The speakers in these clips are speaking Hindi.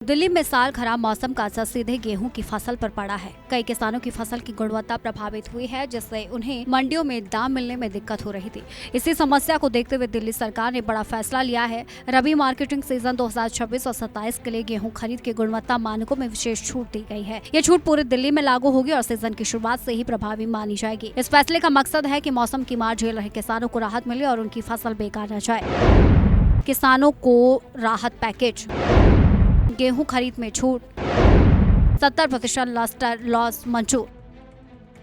दिल्ली में साल खराब मौसम का असर सीधे गेहूं की फसल पर पड़ा है। कई किसानों की फसल की गुणवत्ता प्रभावित हुई है, जिससे उन्हें मंडियों में दाम मिलने में दिक्कत हो रही थी। इसी समस्या को देखते हुए दिल्ली सरकार ने बड़ा फैसला लिया है। रबी मार्केटिंग सीजन 2026 और 27 के लिए गेहूं खरीद के गुणवत्ता मानकों में विशेष छूट दी गई है। ये छूट पूरे दिल्ली में लागू होगी और सीजन की शुरुआत से ही प्रभावी मानी जाएगी। इस फैसले का मकसद है कि मौसम की मार झेल रहे किसानों को राहत मिले और उनकी फसल बेकार न जाए। किसानों को राहत पैकेज, गेहूं खरीद में छूट, 70% लस्टर लॉस मंजूर।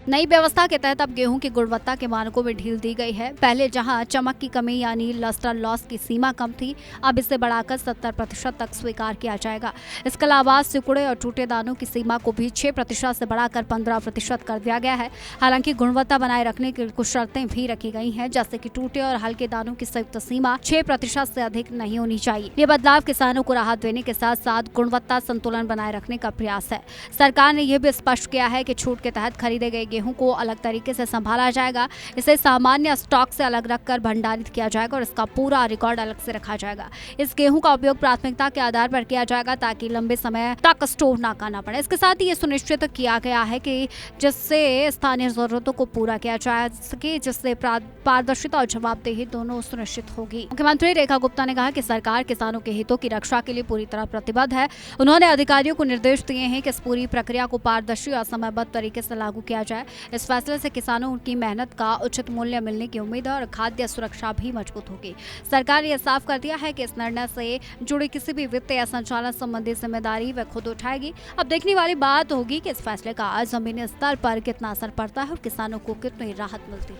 नई व्यवस्था के तहत अब गेहूं की गुणवत्ता के मानकों में ढील दी गई है। पहले जहां चमक की कमी यानी लस्टर लॉस की सीमा कम थी, अब इसे बढ़ाकर 70% तक स्वीकार किया जाएगा। इसके अलावा सिकुड़े और टूटे दानों की सीमा को भी 6% से बढ़ाकर 15% कर दिया गया है। हालांकि गुणवत्ता बनाए रखने की कुछ शर्तें भी रखी गई हैं, जैसे कि टूटे और हल्के दानों की संयुक्त सीमा 6% से अधिक नहीं होनी चाहिए। ये बदलाव किसानों को राहत देने के साथ साथ गुणवत्ता संतुलन बनाए रखने का प्रयास है। सरकार ने यह भी स्पष्ट किया है कि छूट के तहत खरीदे गए गेहूं को अलग तरीके से संभाला जाएगा। इसे सामान्य स्टॉक से अलग रखकर भंडारित किया जाएगा और इसका पूरा रिकॉर्ड अलग से रखा जाएगा। इस गेहूं का उपयोग प्राथमिकता के आधार पर किया जाएगा ताकि लंबे समय तक स्टोर न करना पड़े। इसके साथ ही ये सुनिश्चित किया गया है कि जिससे स्थानीय जरूरतों को पूरा किया जा सके, जिससे पारदर्शिता और जवाबदेही दोनों सुनिश्चित होगी। मुख्यमंत्री रेखा गुप्ता ने कहा कि सरकार किसानों के हितों की रक्षा के लिए पूरी तरह प्रतिबद्ध है। उन्होंने अधिकारियों को निर्देश दिए हैं कि इस पूरी प्रक्रिया को पारदर्शी और समयबद्ध तरीके से लागू किया जाए। इस फैसले से किसानों की मेहनत का उचित मूल्य मिलने की उम्मीद है और खाद्य सुरक्षा भी मजबूत होगी। सरकार ने यह साफ कर दिया है कि इस निर्णय से जुड़ी किसी भी वित्तीय या संचालन संबंधी जिम्मेदारी वह खुद उठाएगी। अब देखने वाली बात होगी कि इस फैसले का जमीनी स्तर पर कितना असर पड़ता है और किसानों को कितनी राहत मिलती है।